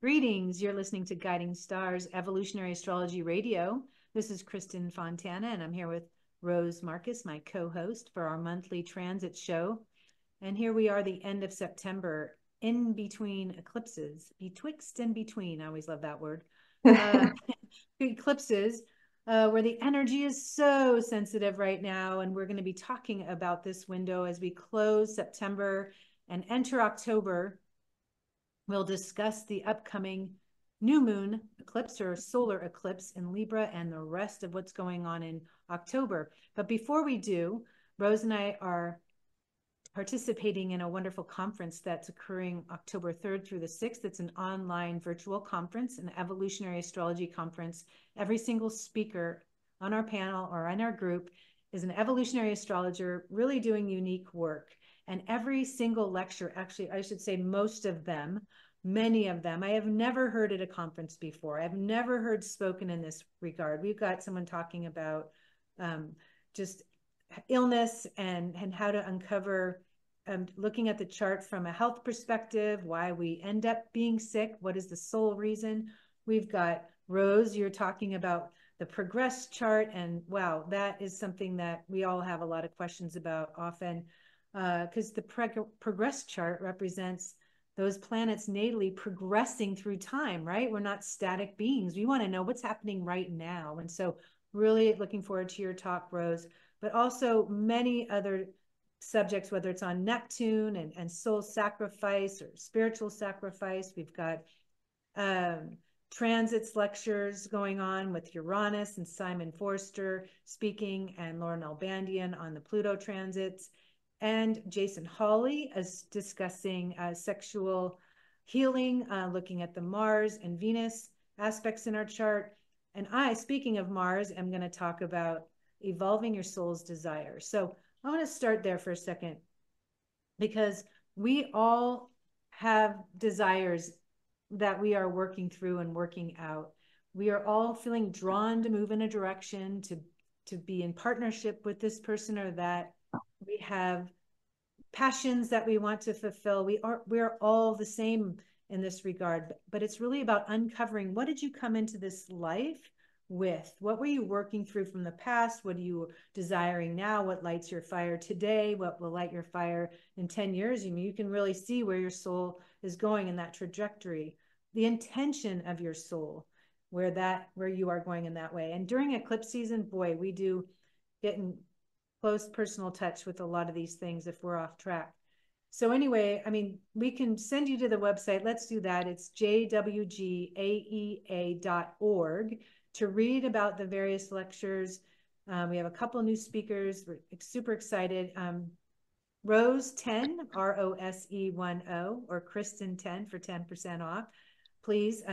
Greetings. You're listening to Guiding Stars Evolutionary Astrology Radio. This is Kristin Fontana, and I'm here with Rose Marcus, my co-host for our monthly transit show. And here we are, the end of September, in between eclipses, betwixt and between. I always love that word. Eclipses, where the energy is so sensitive right now. And we're going to be talking about this window as we close September and enter October. We'll discuss the upcoming new moon eclipse or solar eclipse in Libra and the rest of what's going on in October. But before we do, Rose and I are participating in a wonderful conference that's occurring October 3rd through the 6th. It's an online virtual conference, an evolutionary astrology conference. Every single speaker on our panel or in our group is an evolutionary astrologer really doing unique work. And every single lecture, actually, I should say most of them, many of them, I have never heard at a conference before. I've never heard spoken in this regard. We've got someone talking about just illness and how to uncover, looking at the chart from a health perspective, why we end up being sick, what is the sole reason. We've got Rose, you're talking about the progress chart, and wow, that is something that we all have a lot of questions about often. Because the progress chart represents those planets natally progressing through time, right? We're not static beings. We want to know what's happening right now. And so really looking forward to your talk, Rose, but also many other subjects, whether it's on Neptune and soul sacrifice or spiritual sacrifice. We've got transits lectures going on with Uranus and Simon Forster speaking, and Lauren Albandian on the Pluto transits. And Jason Hawley is discussing sexual healing, looking at the Mars and Venus aspects in our chart. And I, speaking of Mars, am going to talk about evolving your soul's desire. So I want to start there for a second, because we all have desires that we are working through and working out. We are all feeling drawn to move in a direction, to be in partnership with this person or that. We have passions that we want to fulfill. We're all the same in this regard, but it's really about uncovering, what did you come into this life with? What were you working through from the past? What are you desiring now? What lights your fire today? What will light your fire in 10 years? You can really see where your soul is going in that trajectory, the intention of your soul, where you are going in that way. And during eclipse season, boy, we do get in close personal touch with a lot of these things if we're off track. So anyway, I mean, we can send you to the website. Let's do that. It's jwgaea.org to read about the various lectures. We have a couple new speakers. We're super excited. Rose 10, ROSE10, or Kristin 10 for 10% off. Please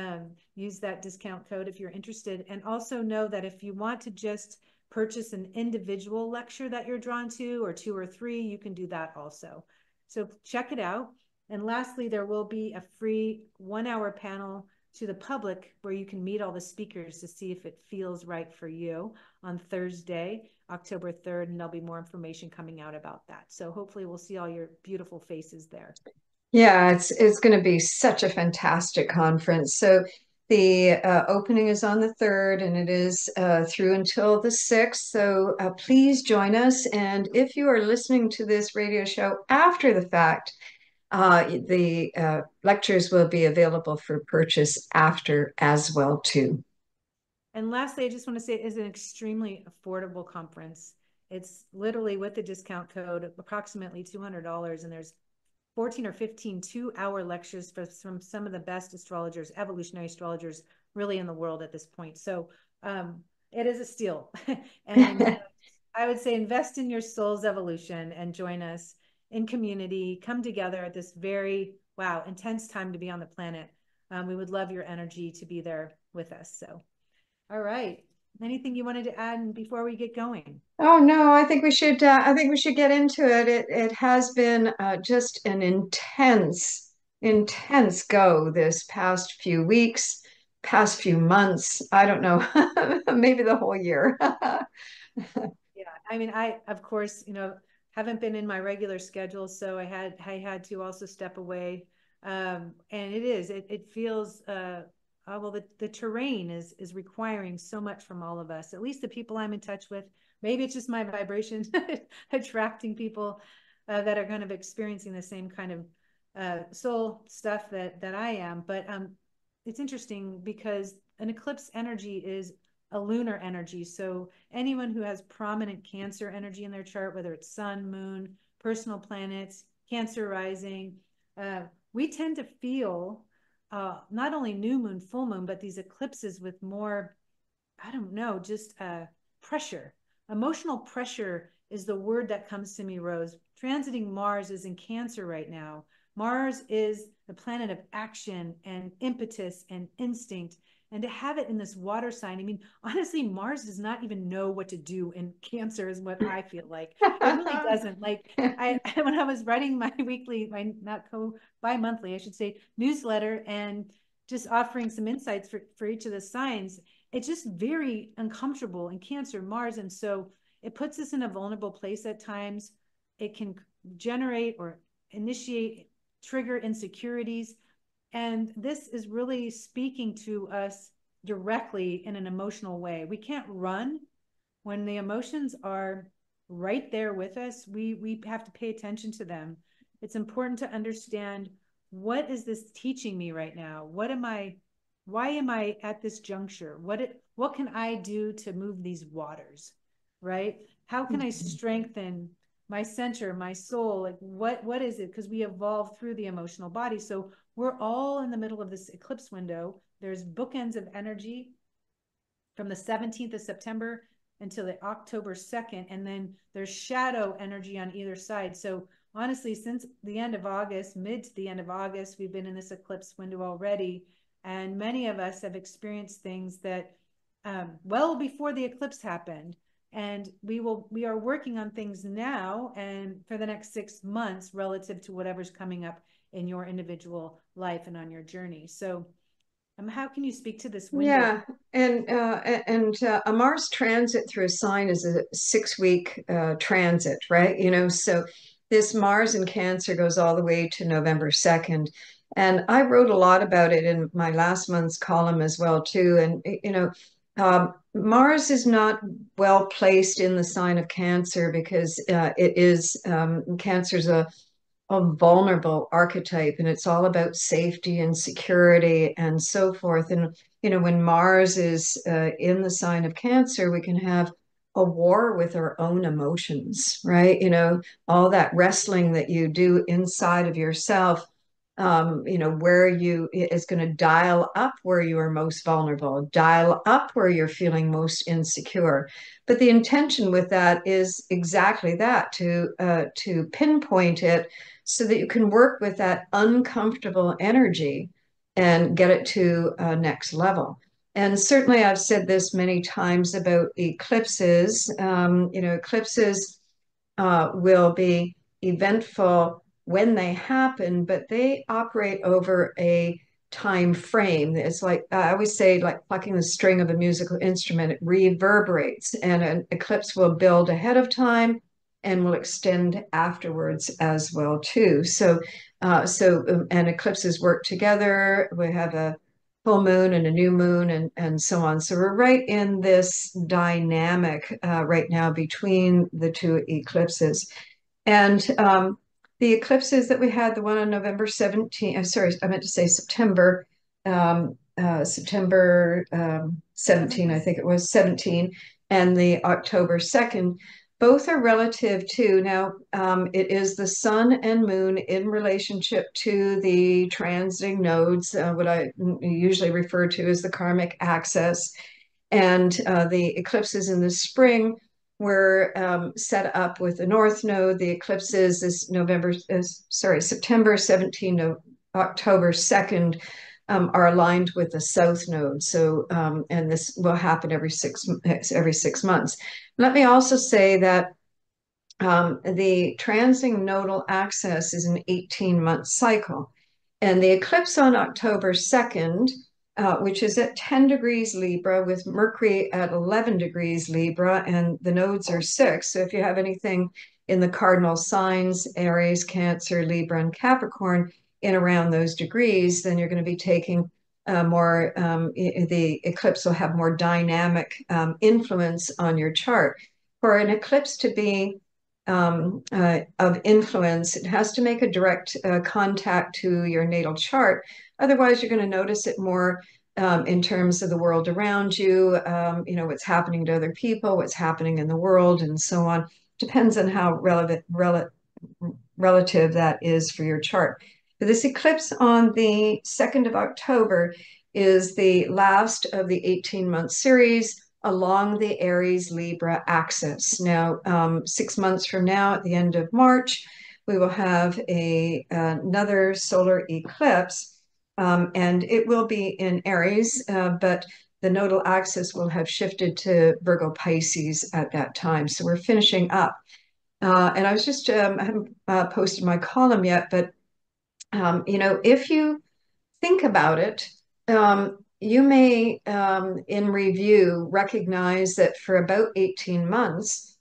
use that discount code if you're interested. And also know that if you want to just purchase an individual lecture that you're drawn to, or 2 or 3, you can do that also. So check it out. And lastly, there will be a free 1-hour panel to the public where you can meet all the speakers to see if it feels right for you on Thursday, October 3rd, and there'll be more information coming out about that. So hopefully we'll see all your beautiful faces there. Yeah, it's going to be such a fantastic conference. So the opening is on the 3rd, and it is through until the 6th. So please join us. And if you are listening to this radio show after the fact, the lectures will be available for purchase after as well too. And lastly, I just want to say it is an extremely affordable conference. It's literally, with the discount code, approximately $200, and there's 14 or 15 2-hour lectures from some of the best astrologers, evolutionary astrologers, really in the world at this point. So it is a steal. And I would say invest in your soul's evolution and join us in community. Come together at this very, wow, intense time to be on the planet. We would love your energy to be there with us. So, all right. Anything you wanted to add before we get going? Oh no, I think we should. I think we should get into it. It has been just an intense go this past few weeks, past few months. I don't know, maybe the whole year. Yeah, I mean, of course, haven't been in my regular schedule, so I had to also step away And it feels, well, the terrain is requiring so much from all of us, at least the people I'm in touch with. Maybe it's just my vibration attracting people that are kind of experiencing the same kind of soul stuff that I am. But it's interesting because an eclipse energy is a lunar energy. So anyone who has prominent Cancer energy in their chart, whether it's sun, moon, personal planets, Cancer rising, we tend to feel not only new moon, full moon, but these eclipses with more, I don't know, just pressure. Emotional pressure is the word that comes to me, Rose. Transiting Mars is in Cancer right now. Mars is the planet of action and impetus and instinct. And to have it in this water sign, I mean, honestly, Mars does not even know what to do in Cancer, is what I feel like. It really doesn't. Like when I was writing my weekly, my not bi-monthly, I should say, newsletter, and just offering some insights for each of the signs, it's just very uncomfortable in Cancer, Mars. And so it puts us in a vulnerable place at times. It can generate or initiate, trigger insecurities. And this is really speaking to us directly in an emotional way. We can't run when the emotions are right there with us. We have to pay attention to them. It's important to understand, what is this teaching me right now? Why am I at this juncture? What can I do to move these waters? Right? How can I strengthen my center, my soul? Like what is it? Because we evolve through the emotional body. So we're all in the middle of this eclipse window. There's bookends of energy from the 17th of September until the October 2nd. And then there's shadow energy on either side. So honestly, since the end of August, mid to the end of August, we've been in this eclipse window already. And many of us have experienced things that well before the eclipse happened. And we are working on things now and for the next 6 months relative to whatever's coming up in your individual life and on your journey. So how can you speak to this window? Yeah, and a Mars transit through a sign is a 6 week transit, right? So this Mars in Cancer goes all the way to November 2nd. And I wrote a lot about it in my last month's column as well, too. And, Mars is not well placed in the sign of Cancer because it is, Cancer's a vulnerable archetype, and it's all about safety and security and so forth. And when Mars is in the sign of Cancer, we can have a war with our own emotions, right? All that wrestling that you do inside of yourself, where you is going to dial up where you are most vulnerable, dial up where you're feeling most insecure. But the intention with that is exactly that, to pinpoint it so that you can work with that uncomfortable energy and get it to a next level. And certainly I've said this many times about eclipses. Eclipses will be eventful when they happen, but they operate over a time frame. It's like I always say, like plucking the string of a musical instrument, it reverberates, and an eclipse will build ahead of time and will extend afterwards as well too. And eclipses work together. We have a full moon and a new moon and so on. So we're right in this dynamic right now between the two eclipses. And the eclipses that we had, the one on November 17th, sorry, I meant to say September, September 17, I think it was 17, and the October 2nd, both are relative to, now it is the sun and moon in relationship to the transiting nodes, what I usually refer to as the karmic axis. And the eclipses in the spring were set up with the North Node. The eclipses is September 17 to October 2nd are aligned with the South Node. So, and this will happen every 6 months. Let me also say that the transiting nodal axis is an 18-month cycle. And the eclipse on October 2nd, which is at 10 degrees Libra with Mercury at 11 degrees Libra, and the nodes are 6. So if you have anything in the cardinal signs, Aries, Cancer, Libra, and Capricorn, in around those degrees, then you're going to be taking the eclipse will have more dynamic influence on your chart. For an eclipse to be of influence, it has to make a direct contact to your natal chart. Otherwise, you're going to notice it more in terms of the world around you, what's happening to other people, what's happening in the world, and so on. Depends on how relative that is for your chart. But this eclipse on the 2nd of October is the last of the 18-month series along the Aries-Libra axis. Now, 6 months from now, at the end of March, we will have another solar eclipse, and it will be in Aries, but the nodal axis will have shifted to Virgo Pisces at that time. So we're finishing up. And I was just, I haven't posted my column yet, but, if you think about it, you may, in review, recognize that for about 18 months,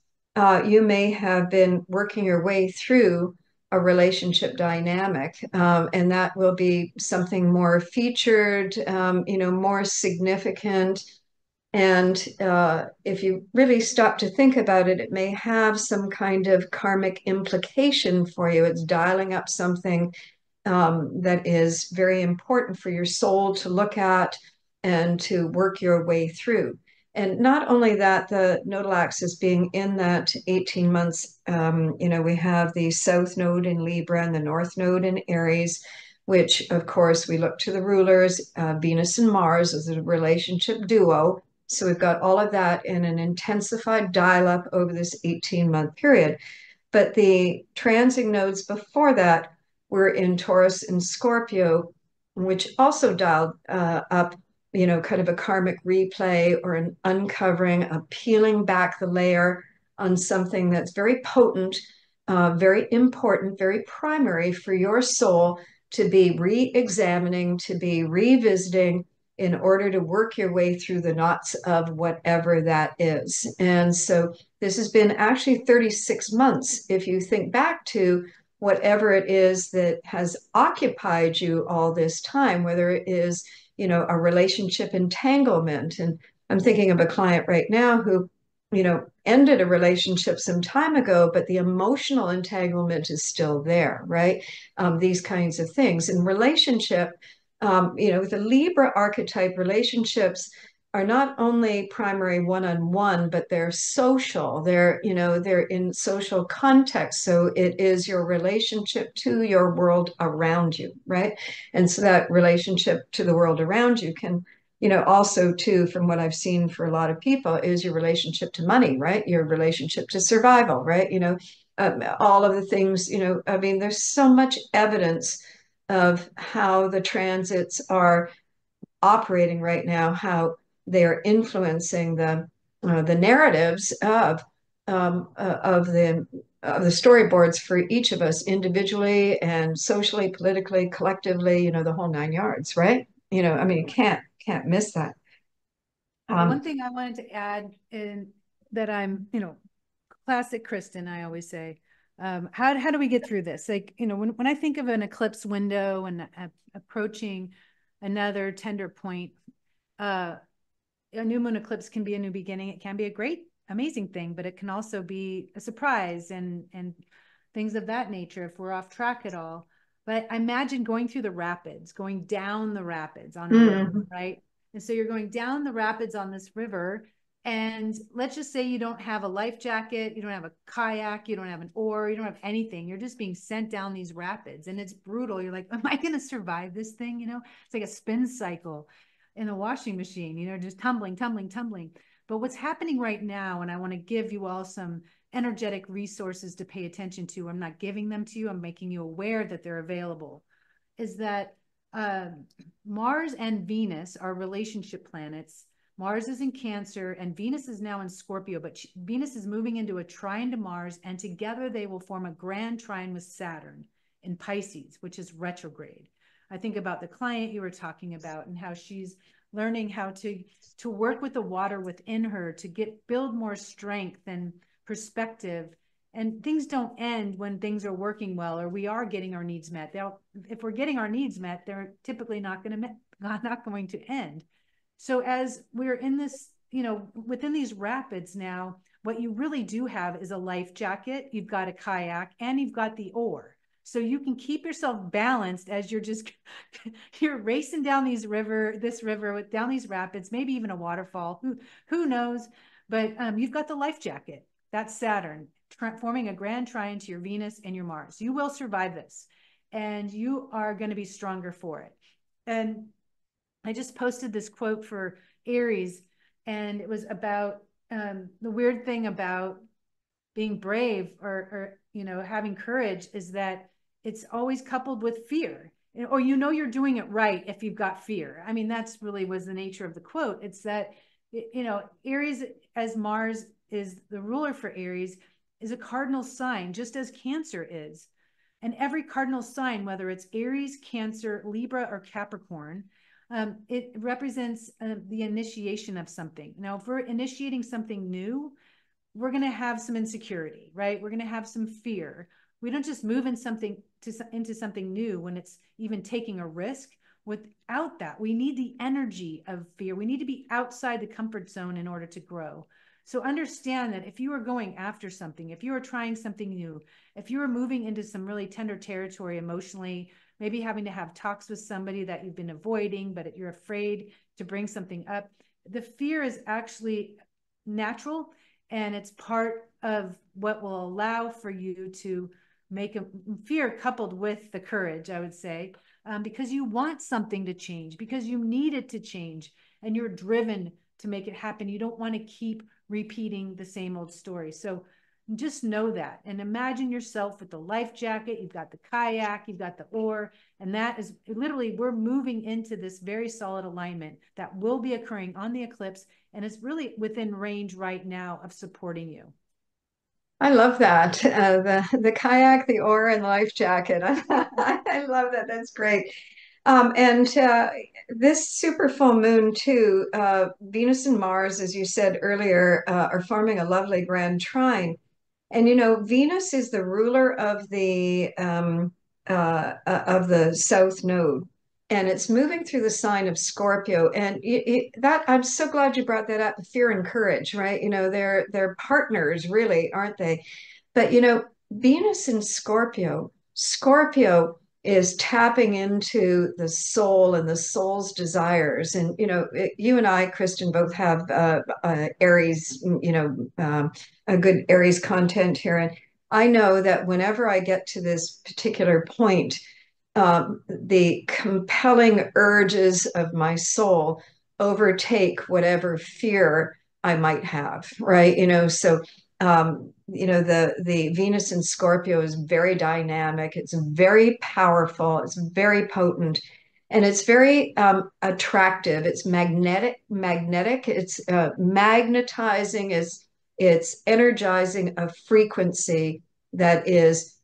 you may have been working your way through a relationship dynamic, and that will be something more featured, more significant. And if you really stop to think about it, it may have some kind of karmic implication for you. It's dialing up something that is very important for your soul to look at and to work your way through. And not only that, the nodal axis being in that 18 months, we have the south node in Libra and the north node in Aries, which of course we look to the rulers, Venus and Mars as a relationship duo. So we've got all of that in an intensified dial up over this 18-month period. But the transing nodes before that were in Taurus and Scorpio, which also dialed up, kind of a karmic replay or an uncovering, a peeling back the layer on something that's very potent, very important, very primary for your soul to be re-examining, to be revisiting in order to work your way through the knots of whatever that is. And so this has been actually 36 months. If you think back to whatever it is that has occupied you all this time, whether it is, a relationship entanglement. And I'm thinking of a client right now who, ended a relationship some time ago, but the emotional entanglement is still there, right? These kinds of things. In relationship, the Libra archetype relationships are not only primary one-on-one, but they're social. They're in social context. So it is your relationship to your world around you, right? And so that relationship to the world around you can, also too, from what I've seen for a lot of people, is your relationship to money, right? Your relationship to survival, right? All of the things, there's so much evidence of how the transits are operating right now, how they're influencing the narratives of the storyboards for each of us individually and socially, politically, collectively, the whole 9 yards, right? You can't miss that. One thing I wanted to add in that I'm, classic Kristin, I always say, how do we get through this? Like, when I think of an eclipse window and approaching another tender point, a new moon eclipse can be a new beginning. It can be a great, amazing thing, but it can also be a surprise and things of that nature if we're off track at all. But I imagine going through the rapids, going down the rapids on a river, right? And so you're going down the rapids on this river, and let's just say you don't have a life jacket, you don't have a kayak, you don't have an oar, you don't have anything. You're just being sent down these rapids, and it's brutal. You're like, am I going to survive this thing? It's like a spin cycle in a washing machine, just tumbling, tumbling, tumbling. But what's happening right now, and I want to give you all some energetic resources to pay attention to. I'm not giving them to you. I'm making you aware that they're available. Is that Mars and Venus are relationship planets. Mars is in Cancer and Venus is now in Scorpio, but Venus is moving into a trine to Mars, and together they will form a grand trine with Saturn in Pisces, which is retrograde. I think about the client you were talking about and how she's learning how to work with the water within her to build more strength and perspective And things don't end when things are working well or we are getting our needs met. If we're getting our needs met, they're typically not going to end. So as we're in this, within these rapids now, what you really do have is a life jacket. You've got a kayak and you've got the oar. So you can keep yourself balanced as you're racing down this river down these rapids, maybe even a waterfall. Who knows? But you've got the life jacket. That's Saturn forming a grand trine to your Venus and your Mars. You will survive this, and you are going to be stronger for it. And I just posted this quote for Aries, and it was about the weird thing about being brave or having courage is that it's always coupled with fear, or you're doing it right if you've got fear. I mean, that's really was the nature of the quote. It's that Aries, as Mars is the ruler for Aries, is a cardinal sign, just as Cancer is. And every cardinal sign, whether it's Aries, Cancer, Libra, or Capricorn, it represents the initiation of something. Now, if we're initiating something new, we're going to have some insecurity, right? We're going to have some fear. We don't just move into something new when it's even taking a risk. Without that, we need the energy of fear. We need to be outside the comfort zone in order to grow. So understand that if you are going after something, if you are trying something new, if you are moving into some really tender territory emotionally, maybe having to have talks with somebody that you've been avoiding, but you're afraid to bring something up, the fear is actually natural, and it's part of what will allow for you to make a fear coupled with the courage, I would say, because you want something to change, because you need it to change, and you're driven to make it happen. You don't want to keep repeating the same old story. So just know that, and imagine yourself with the life jacket. You've got the kayak, you've got the oar, and that is literally, we're moving into this very solid alignment that will be occurring on the eclipse, and it's really within range right now of supporting you. I love that. The kayak, the oar, and the life jacket. I love that. That's great. And this super full moon too, Venus and Mars, as you said earlier, are forming a lovely grand trine. And Venus is the ruler of the South Node, and it's moving through the sign of Scorpio. And that I'm so glad you brought that up. Fear and courage, right? They're partners, really, aren't they? But Venus in Scorpio, Scorpio is tapping into the soul and the soul's desires. And you and I, Kristin, both have Aries, a good Aries content here. And I know that whenever I get to this particular point, the compelling urges of my soul overtake whatever fear I might have, right? So the Venus in Scorpio is very dynamic. It's very powerful. It's very potent, and it's very attractive. It's magnetic. It's magnetizing. It's energizing a frequency that is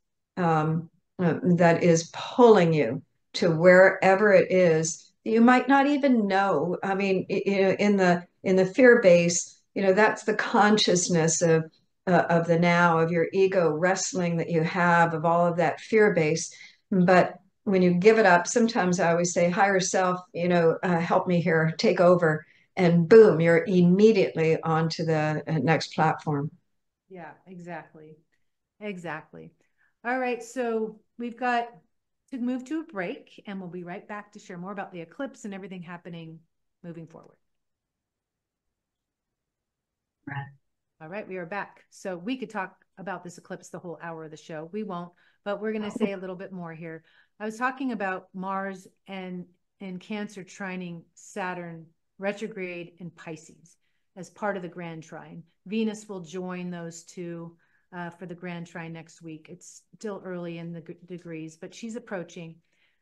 pulling you to wherever it is. You might not even know. I mean, in the fear base, that's the consciousness of the now, of your ego wrestling that you have, of all of that fear base. But when you give it up, sometimes I always say, higher self, help me here, take over, and boom, you're immediately onto the next platform. Yeah, exactly. Exactly. All right. So we've got to move to a break, and we'll be right back to share more about the eclipse and everything happening moving forward. Right. All right, we are back. So we could talk about this eclipse the whole hour of the show. We won't, but we're going to say a little bit more here. I was talking about Mars and Cancer trining Saturn retrograde in Pisces as part of the grand trine. Venus will join those two for the grand trine next week. It's still early in the degrees, but she's approaching.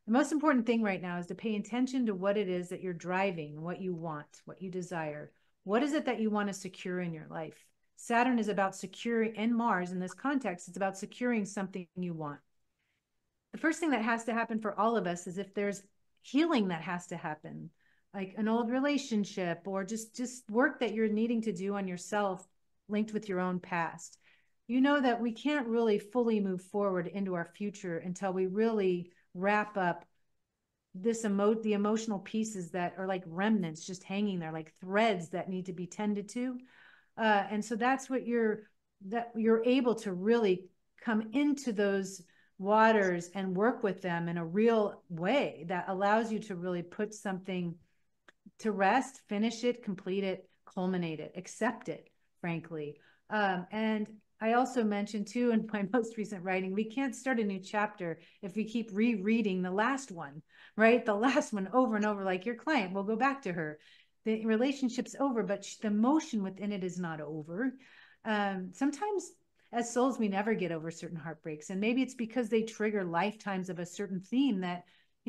The most important thing right now is to pay attention to what it is that you're driving, what you want, what you desire. What is it that you want to secure in your life? Saturn is about securing, and Mars in this context, it's about securing something you want. The first thing that has to happen for all of us is if there's healing that has to happen, like an old relationship or just work that you're needing to do on yourself linked with your own past. you know that we can't really fully move forward into our future until we really wrap up the emotional pieces that are like remnants just hanging there, like threads that need to be tended to. And so that's what you're able to really come into those waters and work with them in a real way that allows you to really put something to rest, finish it, complete it, culminate it, accept it, frankly. And I also mentioned too in my most recent writing, we can't start a new chapter if we keep rereading the last one, right? The last one over and over, like your client will go back to her. The relationship's over, but the emotion within it is not over. Sometimes as souls, we never get over certain heartbreaks. And maybe it's because they trigger lifetimes of a certain theme that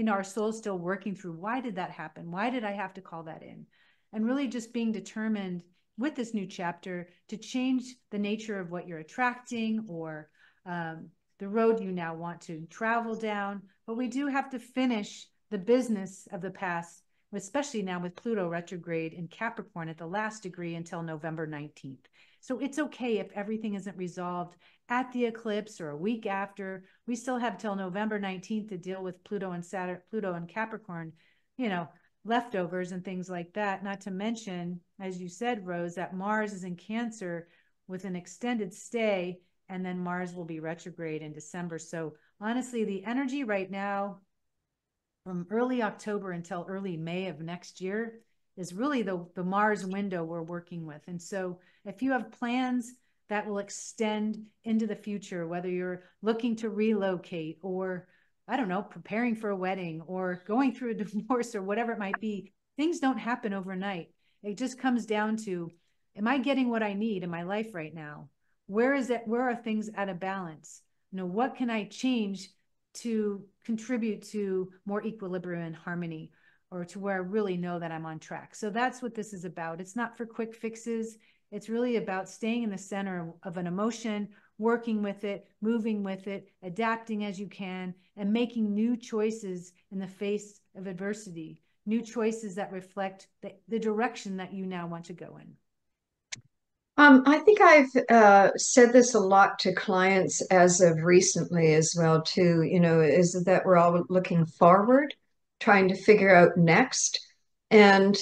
our soul's still working through. Why did that happen? Why did I have to call that in? And really just being determined with this new chapter to change the nature of what you're attracting or the road you now want to travel down. But we do have to finish the business of the past, especially now with Pluto retrograde in Capricorn at the last degree until November 19th. So it's okay if everything isn't resolved at the eclipse or a week after. We still have till November 19th to deal with Pluto and Capricorn, leftovers and things like that. Not to mention, as you said, Rose, that Mars is in Cancer with an extended stay, and then Mars will be retrograde in December. So honestly, the energy right now from early October until early May of next year is really the Mars window we're working with. And so if you have plans that will extend into the future, whether you're looking to relocate or, I don't know, preparing for a wedding or going through a divorce or whatever it might be, things don't happen overnight. It just comes down to, am I getting what I need in my life right now? Where are things out of balance? What can I change to contribute to more equilibrium and harmony, or to where I really know that I'm on track? So that's what this is about. It's not for quick fixes. It's really about staying in the center of an emotion, working with it, moving with it, adapting as you can, and making new choices in the face of adversity, new choices that reflect the direction that you now want to go in. I think I've said this a lot to clients as of recently as well, too, is that we're all looking forward, trying to figure out next. And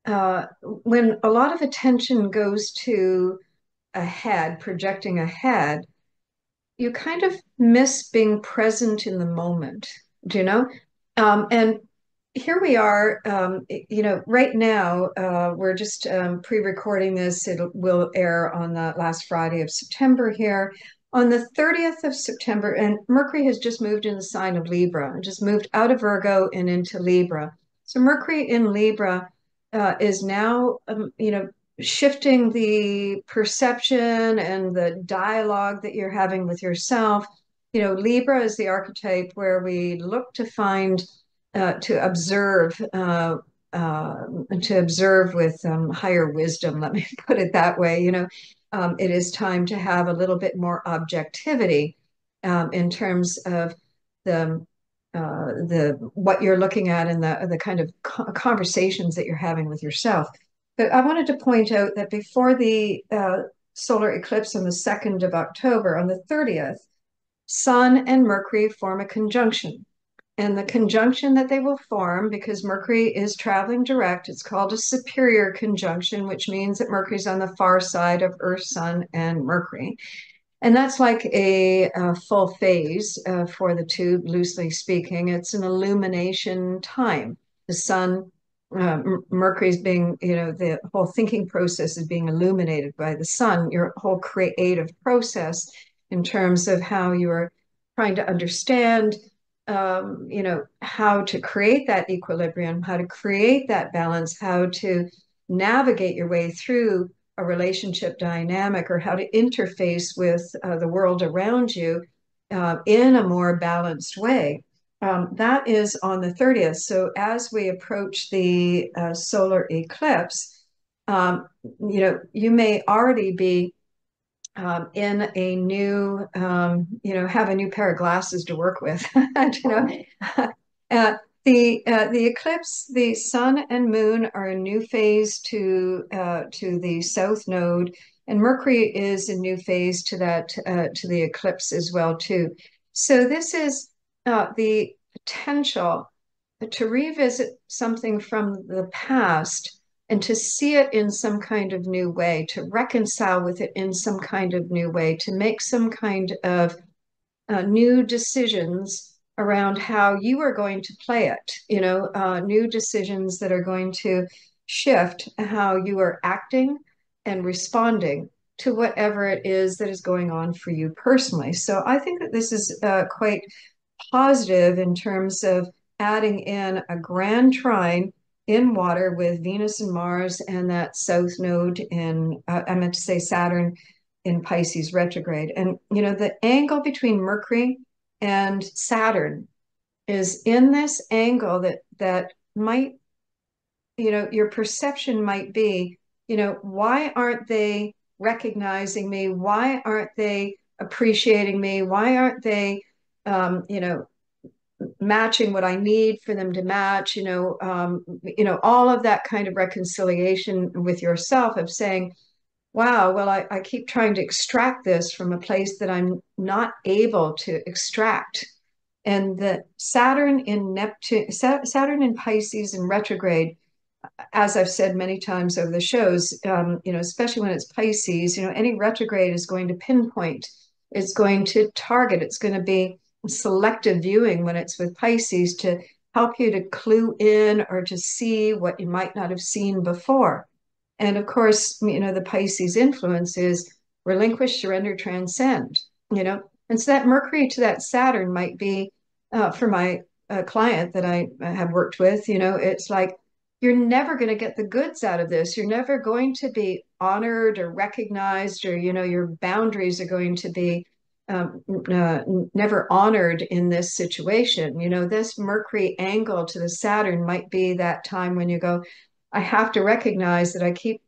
when a lot of attention goes to ahead, projecting ahead, you kind of miss being present in the moment, do you know? And here we are, right now, we're just pre-recording this. It will air on the last Friday of September here. On the 30th of September, and Mercury has just moved in the sign of Libra, and just moved out of Virgo and into Libra. So Mercury in Libra is now, shifting the perception and the dialogue that you're having with yourself. Libra is the archetype where we look to find, to observe, with higher wisdom. Let me put it that way. It is time to have a little bit more objectivity in terms of the what you're looking at and the kind of conversations that you're having with yourself. But I wanted to point out that before the solar eclipse on the 2nd of October, on the 30th, Sun and Mercury form a conjunction. And the conjunction that they will form, because Mercury is traveling direct, it's called a superior conjunction, which means that Mercury's on the far side of Earth, Sun, and Mercury. And that's like a full phase for the two, loosely speaking. It's an illumination time. The sun, Mercury's being, the whole thinking process is being illuminated by the sun, your whole creative process in terms of how you're trying to understand, how to create that equilibrium, how to create that balance, how to navigate your way through a relationship dynamic, or how to interface with the world around you in a more balanced way. That is on the 30th. So as we approach the solar eclipse, you may already be in a new, have a new pair of glasses to work with. The eclipse, the sun and moon are a new phase to the south node And Mercury is a new phase to that, to the eclipse as well, too. So this is the potential to revisit something from the past and to see it in some kind of new way, to reconcile with it in some kind of new way, to make some kind of new decisions around how you are going to play it, new decisions that are going to shift how you are acting and responding to whatever it is that is going on for you personally. So I think that this is quite positive in terms of adding in a grand trine in water with Venus and Mars and that south node in, I meant to say Saturn in Pisces retrograde. And, the angle between Mercury and Saturn is in this angle that might, your perception might be, why aren't they recognizing me? Why aren't they appreciating me? Why aren't they, matching what I need for them to match, all of that kind of reconciliation with yourself of saying, wow, well, I keep trying to extract this from a place that I'm not able to extract. And the Saturn in Neptune, Saturn in Pisces in retrograde, as I've said many times over the shows, especially when it's Pisces, any retrograde is going to pinpoint, it's going to target, it's going to be selective viewing when it's with Pisces to help you to clue in or to see what you might not have seen before. And of course, the Pisces influence is relinquish, surrender, transcend, And so that Mercury to that Saturn might be, for my client that I have worked with, it's like, you're never going to get the goods out of this. You're never going to be honored or recognized, or, your boundaries are going to be never honored in this situation. This Mercury angle to the Saturn might be that time when you go, I have to recognize that I keep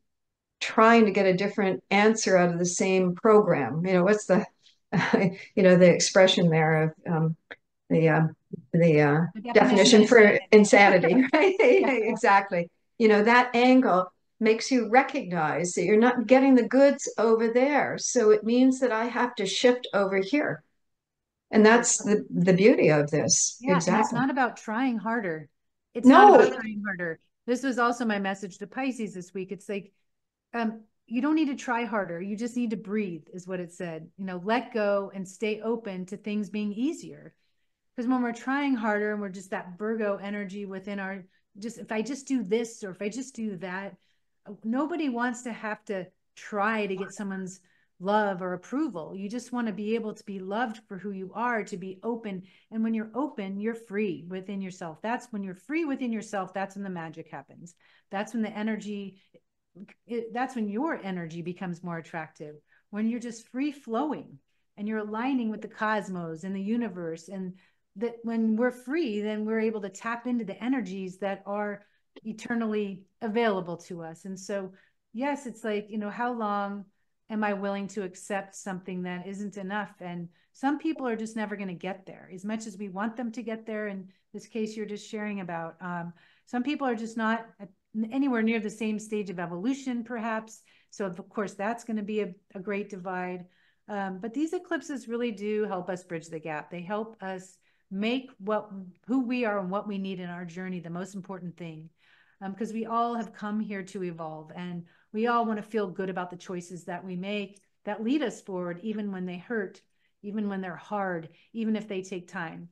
trying to get a different answer out of the same program. What's the, the expression there of the definition for insanity, right? Yeah. Exactly. That angle makes you recognize that you're not getting the goods over there. So it means that I have to shift over here. And that's the beauty of this. Yeah, and it's Exactly. not about trying harder. It's not No, about trying harder. This was also my message to Pisces this week. It's like, you don't need to try harder. You just need to breathe, is what it said. Let go and stay open to things being easier. Because when we're trying harder and we're just that Virgo energy within our, just if I just do this or if I just do that, nobody wants to have to try to get someone's love or approval. You just want to be able to be loved for who you are, to be open. And when you're open, you're free within yourself. That's when you're free within yourself. That's when the magic happens. That's when the energy, that's when your energy becomes more attractive. When you're just free flowing and you're aligning with the cosmos and the universe, and that when we're free, then we're able to tap into the energies that are eternally available to us. And so, yes, it's like, how long am I willing to accept something that isn't enough? And some people are just never going to get there as much as we want them to get there. In this case, you're just sharing about, some people are just not anywhere near the same stage of evolution, perhaps. So of course, that's going to be a great divide. But these eclipses really do help us bridge the gap. They help us make who we are and what we need in our journey the most important thing, because we all have come here to evolve, and we all want to feel good about the choices that we make that lead us forward, even when they hurt, even when they're hard, even if they take time.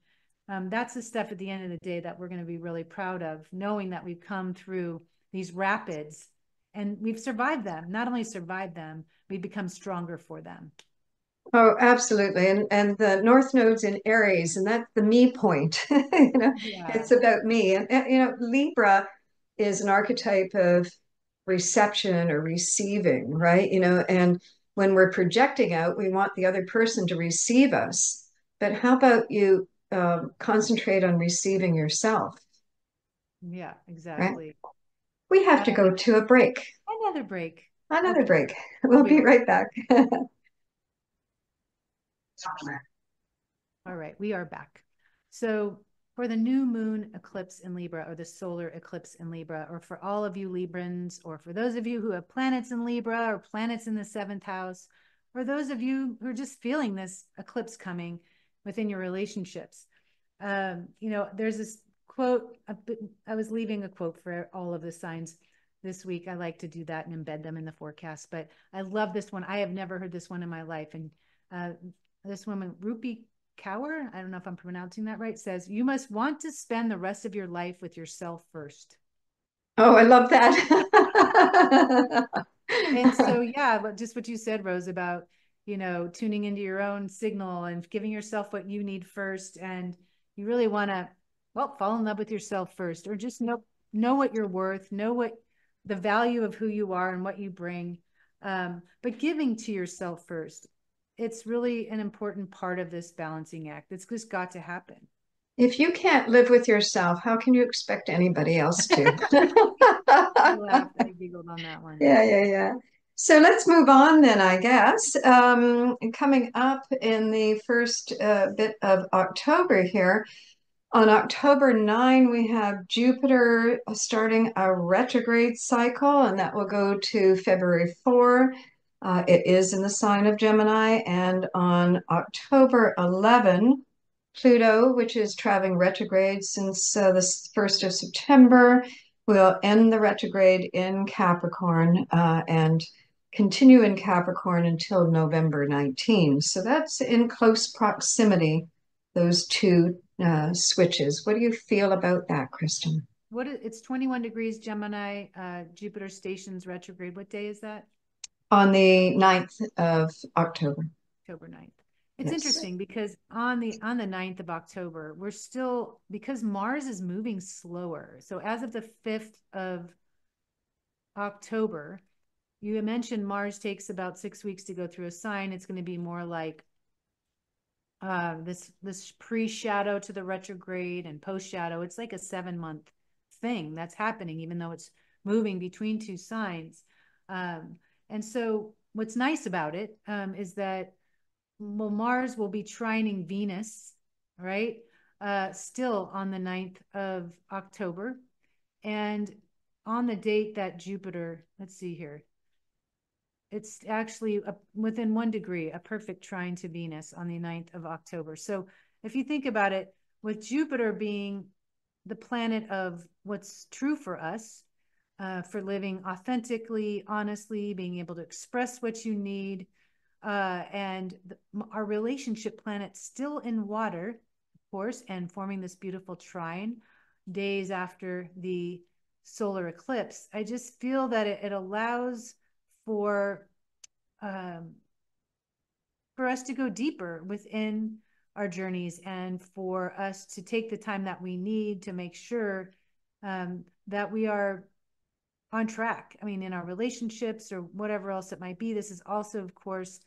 That's the stuff at the end of the day that we're going to be really proud of, knowing that we've come through these rapids and we've survived them. Not only survived them, we've become stronger for them. Oh, absolutely. And the North Node's in Aries, and that's the me point. Yeah. It's about me. And Libra is an archetype of reception or receiving, right? And when we're projecting out, we want the other person to receive us. But how about you concentrate on receiving yourself, Yeah, right? exactly. We have to go to a break. Another break. Another Okay. break. We'll be right back. All right, we are back. So for the new moon eclipse in Libra, or the solar eclipse in Libra, or for all of you Librans, or for those of you who have planets in Libra or planets in the seventh house, or those of you who are just feeling this eclipse coming within your relationships. There's this quote. I was leaving a quote for all of the signs this week. I like to do that and embed them in the forecast, but I love this one. I have never heard this one in my life. And this woman, Rupi Kaur, I don't know if I'm pronouncing that right, says, "You must want to spend the rest of your life with yourself first." Oh, I love that. And so, yeah, but just what you said, Rose, about, tuning into your own signal and giving yourself what you need first. And you really want to, well, fall in love with yourself first, or just know what you're worth, know what the value of who you are and what you bring. But giving to yourself first, it's really an important part of this balancing act. It's just got to happen. If you can't live with yourself, how can you expect anybody else to? I laughed. I giggled on that one. Yeah. So let's move on then, I guess. Coming up in the first bit of October here, on October 9, we have Jupiter starting a retrograde cycle, and that will go to February 4. It is in the sign of Gemini, and on October 11, Pluto, which is traveling retrograde since the 1st of September, will end the retrograde in Capricorn and continue in Capricorn until November 19. So that's in close proximity, those two switches. What do you feel about that, Kristin? It's 21 degrees Gemini, Jupiter stations retrograde. What day is that? On the 9th of October. October 9th. It's Yes. interesting because on the 9th of October, we're still, because Mars is moving slower. So as of the 5th of October, you mentioned Mars takes about 6 weeks to go through a sign. It's going to be more like this pre-shadow to the retrograde and post-shadow. It's like a 7-month thing that's happening, even though it's moving between two signs. And so what's nice about it is that, well, Mars will be trining Venus, right? Still on the 9th of October. And on the date that Jupiter, let's see here, it's actually within 1 degree, a perfect trine to Venus on the 9th of October. So if you think about it, with Jupiter being the planet of what's true for us, for living authentically, honestly, being able to express what you need, and our relationship planet still in water, of course, and forming this beautiful trine days after the solar eclipse. I just feel that it allows for us to go deeper within our journeys, and for us to take the time that we need to make sure that we are on track. I mean, in our relationships or whatever else it might be. This is also, of course,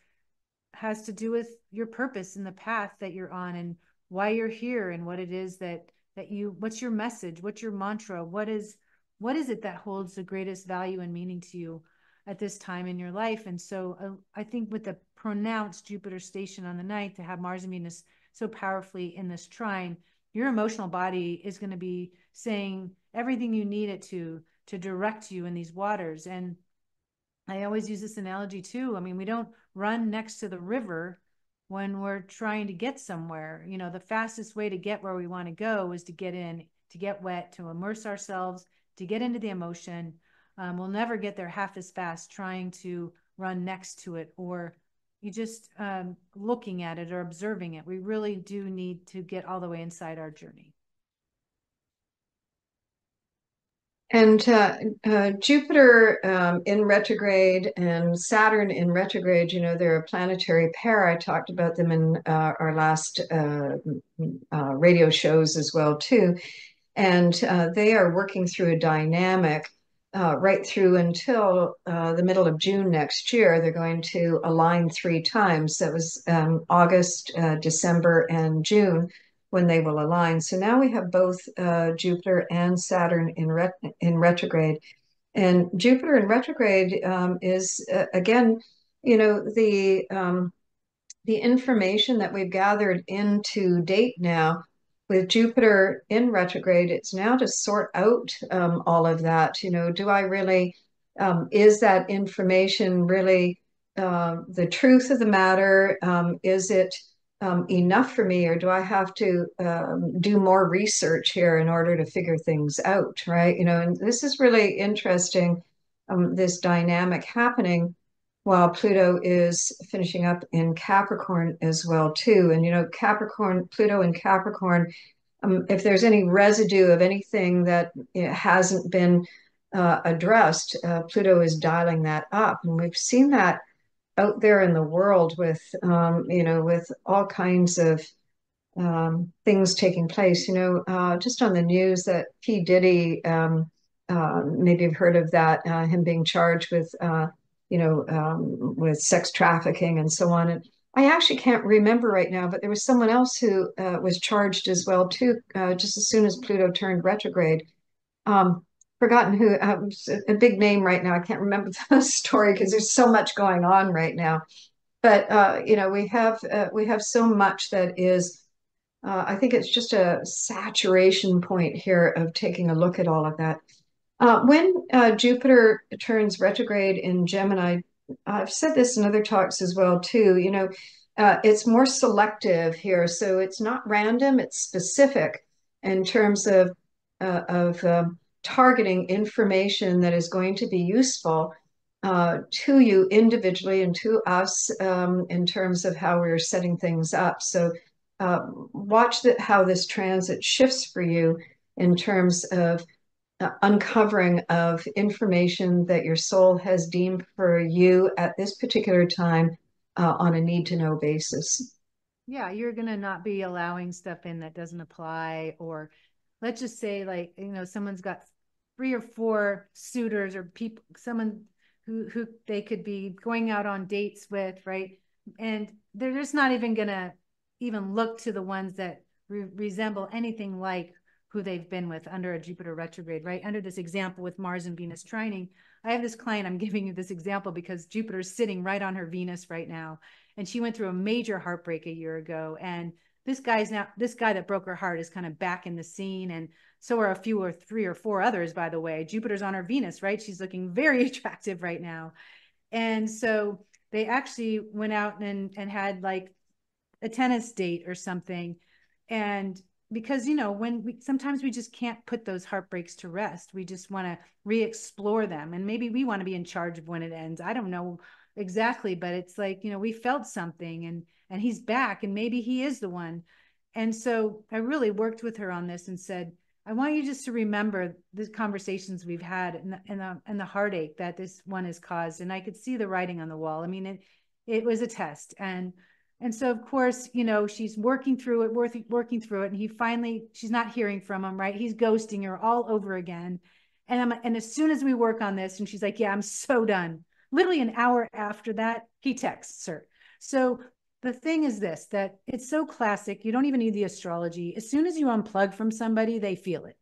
has to do with your purpose and the path that you're on, and why you're here, and what it is that you, what's your message, what's your mantra, what is it that holds the greatest value and meaning to you at this time in your life. And so I think with the pronounced Jupiter station on the 9th, to have Mars and Venus so powerfully in this trine, your emotional body is going to be saying everything you need it to direct you in these waters. And I always use this analogy too. I mean, we don't run next to the river when we're trying to get somewhere. The fastest way to get where we want to go is to get in, to get wet, to immerse ourselves, to get into the emotion. We'll never get there half as fast trying to run next to it, or you just looking at it or observing it. We really do need to get all the way inside our journey. And Jupiter in retrograde and Saturn in retrograde, they're a planetary pair. I talked about them in our last radio shows as well, too. And they are working through a dynamic right through until the middle of June next year. They're going to align 3 times. That was August, December, and June when they will align. So now we have both Jupiter and Saturn in retrograde. And Jupiter in retrograde is, again, the information that we've gathered into date now with Jupiter in retrograde, it's now to sort out all of that. Do I really, is that information really the truth of the matter? Is it enough for me, or do I have to do more research here in order to figure things out, right? And this is really interesting, this dynamic happening while Pluto is finishing up in Capricorn as well too. And Capricorn, Pluto in Capricorn, if there's any residue of anything that hasn't been addressed, Pluto is dialing that up, and we've seen that out there in the world with with all kinds of things taking place. Just on the news that P. Diddy, maybe you've heard of that, him being charged with, with sex trafficking and so on. And I actually can't remember right now, but there was someone else who was charged as well too, just as soon as Pluto turned retrograde. Forgotten who, a big name right now. I can't remember the story because there's so much going on right now. But we have so much that is I think it's just a saturation point here of taking a look at all of that. When Jupiter turns retrograde in Gemini, I've said this in other talks as well too. It's more selective here, so it's not random; it's specific in terms of targeting information that is going to be useful to you individually and to us in terms of how we're setting things up. So watch how this transit shifts for you in terms of uncovering of information that your soul has deemed for you at this particular time on a need to know basis. Yeah, you're going to not be allowing stuff in that doesn't apply. Or let's just say, like, someone's got 3 or 4 suitors or people, someone who they could be going out on dates with, right? And they're just not even going to even look to the ones that resemble anything like who they've been with under a Jupiter retrograde, right? Under this example with Mars and Venus trining, I have this client, I'm giving you this example because Jupiter's sitting right on her Venus right now. And she went through a major heartbreak a year ago. And this guy that broke her heart is kind of back in the scene. And so are a few or 3 or 4 others, by the way. Jupiter's on her Venus, right? She's looking very attractive right now. And so they actually went out and had like a tennis date or something. And because sometimes we just can't put those heartbreaks to rest. We just want to re-explore them, and maybe we want to be in charge of when it ends. I don't know exactly, but it's like, we felt something, and he's back, and maybe he is the one. And so I really worked with her on this and said, I want you just to remember the conversations we've had and the heartache that this one has caused. And I could see the writing on the wall. I mean, it was a test. And so, of course, she's working through it. And she's not hearing from him, right? He's ghosting her all over again. And as soon as we work on this, and she's like, yeah, I'm so done. Literally an hour after that, he texts her. So the thing is this, that it's so classic. You don't even need the astrology. As soon as you unplug from somebody, they feel it.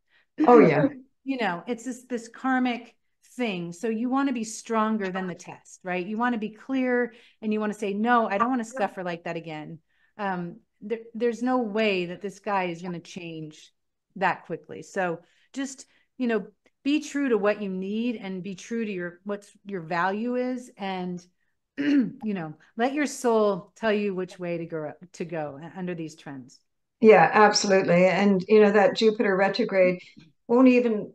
Oh, yeah. It's this karmic thing. So you want to be stronger than the test, right? You want to be clear, and you want to say, no, I don't want to suffer like that again. There's no way that this guy is going to change that quickly. So just, be true to what you need, and be true to what's your value is. And, let your soul tell you which way to go under these trends. Yeah, absolutely. And that Jupiter retrograde won't even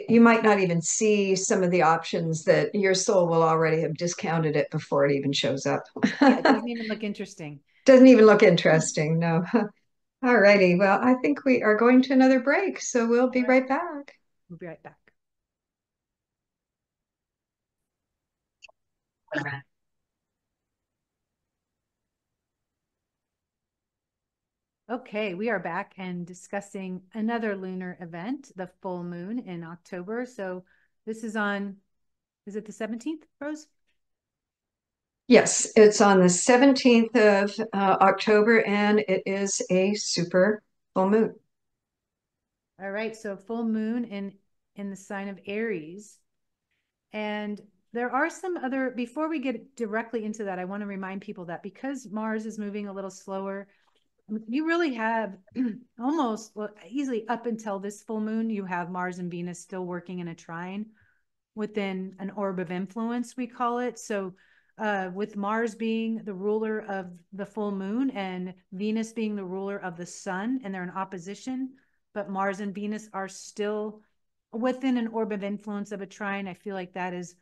you might not even see some of the options that your soul will already have discounted it before it even shows up. Yeah, it doesn't even look interesting. Doesn't even look interesting, no. All righty. Well, I think we are going to another break, so we'll be right back. We'll be right back. Okay, we are back and discussing another lunar event, the full moon in October. So this is it the 17th, Rose? Yes, it's on the 17th of October, and it is a super full moon. All right, so full moon in the sign of Aries. And there are some other, before we get directly into that, I want to remind people that because Mars is moving a little slower, you really have almost, well, easily up until this full moon, you have Mars and Venus still working in a trine within an orb of influence, we call it. So with Mars being the ruler of the full moon and Venus being the ruler of the sun, and they're in opposition, but Mars and Venus are still within an orb of influence of a trine. I feel like that is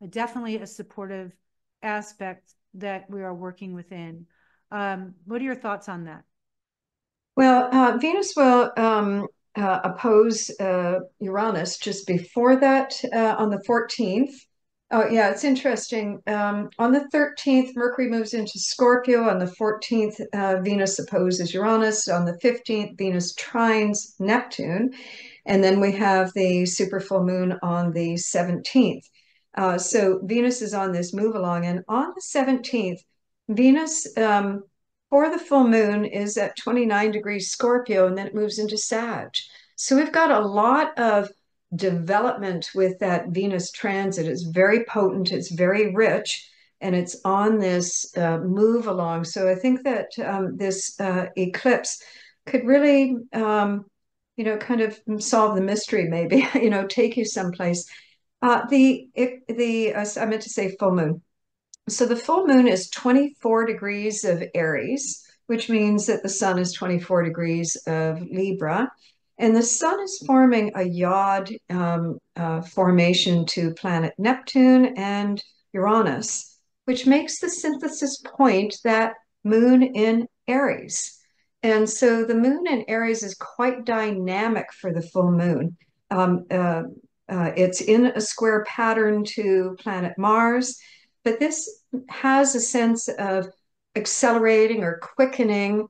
definitely a supportive aspect that we are working within. What are your thoughts on that? Well, Venus will oppose Uranus just before that on the 14th. Oh, yeah, it's interesting. On the 13th, Mercury moves into Scorpio. On the 14th, Venus opposes Uranus. On the 15th, Venus trines Neptune. And then we have the super full moon on the 17th. So Venus is on this move along. And on the 17th, Venus for the full moon is at 29 degrees Scorpio, and then it moves into Sag. So we've got a lot of development with that Venus transit. It's very potent, it's very rich, and it's on this move along. So I think that this eclipse could really, kind of solve the mystery, maybe, take you someplace. I meant to say full moon. So the full moon is 24 degrees of Aries, which means that the sun is 24 degrees of Libra. And the sun is forming a yod formation to planet Neptune and Uranus, which makes the synthesis point that moon in Aries. And so the moon in Aries is quite dynamic for the full moon. It's in a square pattern to planet Mars, but this has a sense of accelerating or quickening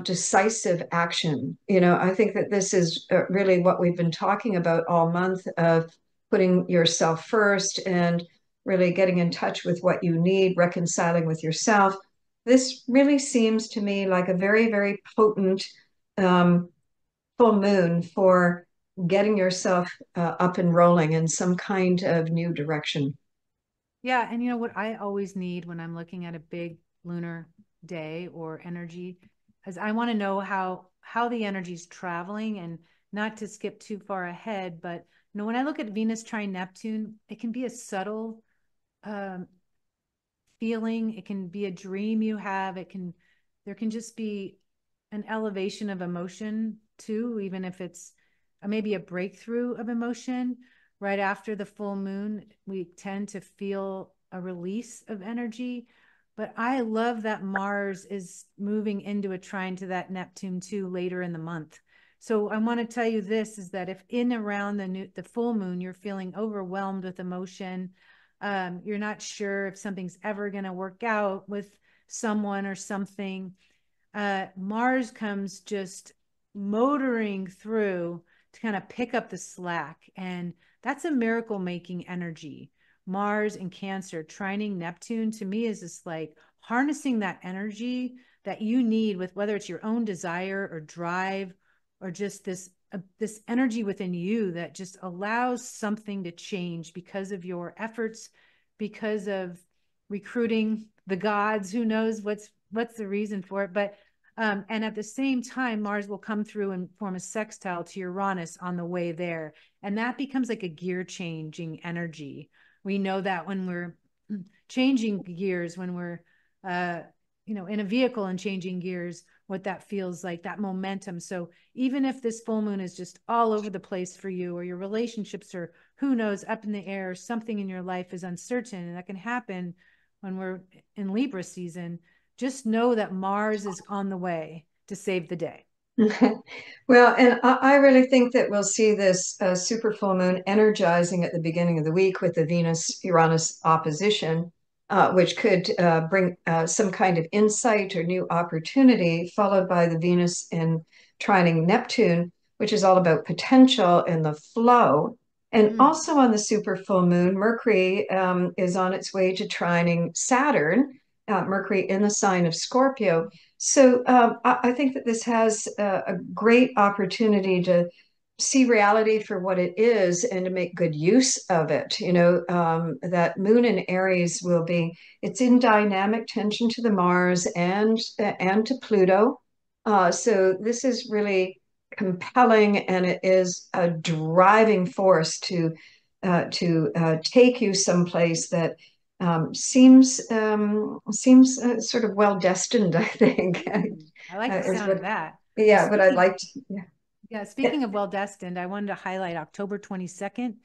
decisive action. I think that this is really what we've been talking about all month of putting yourself first and really getting in touch with what you need, reconciling with yourself. This really seems to me like a very, very potent um, full moon for getting yourself up and rolling in some kind of new direction. Yeah, and you know what I always need when I'm looking at a big lunar day or energy is I want to know how the energy is traveling, and not to skip too far ahead, but when I look at Venus trine Neptune, it can be a subtle um, feeling. It can be a dream you have. There can just be an elevation of emotion too, even if it's maybe a breakthrough of emotion. Right after the full moon, we tend to feel a release of energy. But I love that Mars is moving into a trine to that Neptune too later in the month. So I want to tell you this is that if in around the full moon you're feeling overwhelmed with emotion, you're not sure if something's ever going to work out with someone or something, Mars comes just motoring through to kind of pick up the slack. And that's a miracle making energy. Mars and Cancer, trining Neptune to me is just like harnessing that energy that you need with whether it's your own desire or drive or just this energy within you that just allows something to change because of your efforts, because of recruiting the gods. Who knows what's the reason for it? But and at the same time, Mars will come through and form a sextile to Uranus on the way there. And that becomes like a gear changing energy. We know that when we're changing gears, when we're, in a vehicle and changing gears, what that feels like, that momentum. So even if this full moon is just all over the place for you, or your relationships are, who knows, up in the air, something in your life is uncertain, and that can happen when we're in Libra season, just know that Mars is on the way to save the day. Well, and I really think that we'll see this super full moon energizing at the beginning of the week with the Venus-Uranus opposition, which could bring some kind of insight or new opportunity, followed by the Venus in trining Neptune, which is all about potential and the flow. And also on the super full moon, Mercury is on its way to trining Saturn, Mercury in the sign of Scorpio. So I think that this has a great opportunity to see reality for what it is and to make good use of it. That moon in Aries it's in dynamic tension to the Mars and to Pluto. So this is really compelling, and it is a driving force to take you someplace that seems sort of well destined, I think, Ooh, I like the is sound what. of that. Well, Yeah, but I'd speaking like to. Yeah. Yeah, Yeah. speaking of well destined, I wanted to highlight October 22nd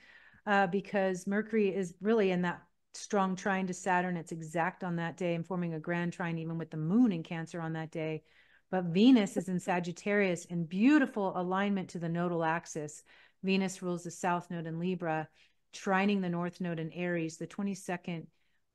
because Mercury is really in that strong trine to Saturn. It's exact on that day and forming a grand trine, even with the moon in Cancer on that day. But Venus is in Sagittarius in beautiful alignment to the nodal axis. Venus rules the south node in Libra, trining the north node in Aries. The 22nd,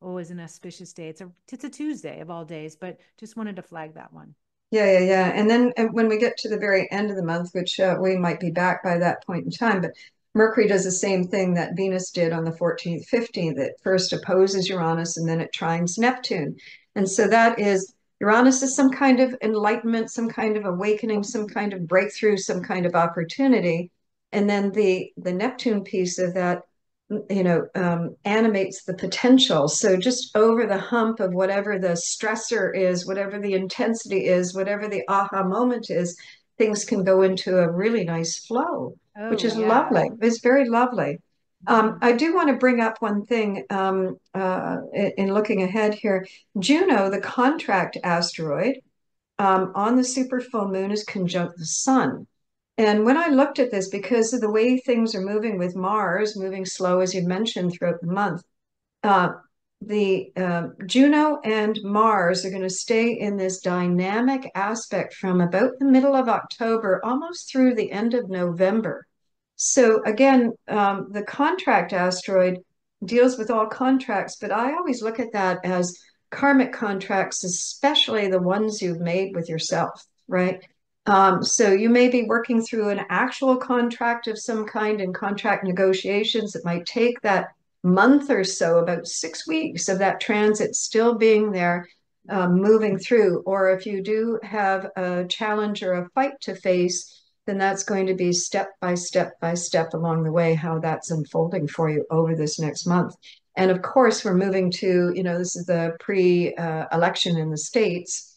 oh, is an auspicious day. It's a Tuesday of all days, but just wanted to flag that one. Yeah. And then when we get to the very end of the month, which we might be back by that point in time, but Mercury does the same thing that Venus did on the 14th, 15th. It first opposes Uranus and then it trines Neptune. And so that is Uranus is some kind of enlightenment, some kind of awakening, some kind of breakthrough, some kind of opportunity. And then the Neptune piece of that animates the potential. So just over the hump of whatever the stressor is, whatever the intensity is, whatever the aha moment is, things can go into a really nice flow, which Oh, is yeah. lovely. It's very lovely. Mhm. I do want to bring up one thing in looking ahead here. Juno, the contract asteroid, on the super full moon is conjunct the sun. And when I looked at this, because of the way things are moving with Mars, moving slow, as you mentioned, throughout the month, uh, the Juno and Mars are going to stay in this dynamic aspect from about the middle of October, almost through the end of November. So again, the contract asteroid deals with all contracts, but I always look at that as karmic contracts, especially the ones you've made with yourself, right? So you may be working through an actual contract of some kind in contract negotiations. It might take that month or so, about 6 weeks of that transit still being there, moving through. Or if you do have a challenge or a fight to face, then that's going to be step by step by step along the way, how that's unfolding for you over this next month. And of course, we're moving to, this is the pre-election in the States,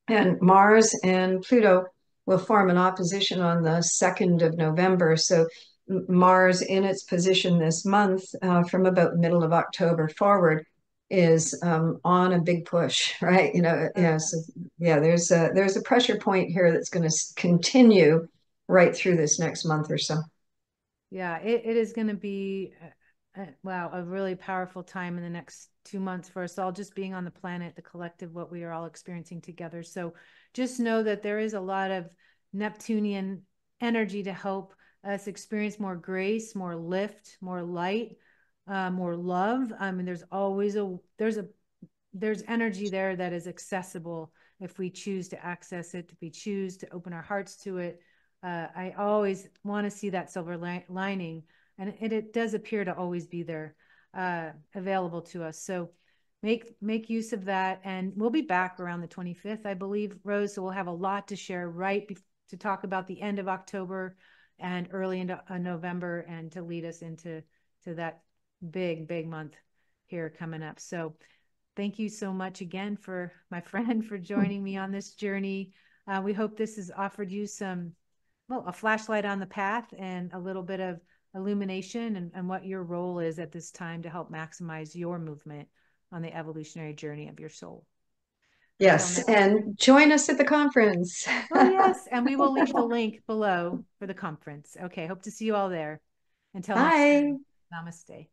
and Mars and Pluto will form an opposition on the 2nd of November. So Mars in its position this month from about middle of October forward is on a big push, right? Oh, Yeah. yeah. So yeah, there's a pressure point here that's going to continue right through this next month or so. Yeah, it is going to be, wow, a really powerful time in the next 2 months for us all, just being on the planet, the collective, what we are all experiencing together. So just know that there is a lot of Neptunian energy to help us experience more grace, more lift, more light, more love. I mean, there's energy there that is accessible if we choose to access it, if we choose to open our hearts to it. I always want to see that silver lining, and it does appear to always be there, available to us. So make use of that, and we'll be back around the 25th, I believe, Rose. So we'll have a lot to share to talk about the end of October and early into November, and to lead us into that big month here coming up. So thank you so much again for my friend for joining me on this journey. We hope this has offered you a flashlight on the path and a little bit of illumination and what your role is at this time to help maximize your movement on the evolutionary journey of your soul. Until Yes, next and time. join us at the conference. Oh, yes. And we will leave the link below for the conference. Okay. Hope to see you all there. Until next time. Bye. Namaste.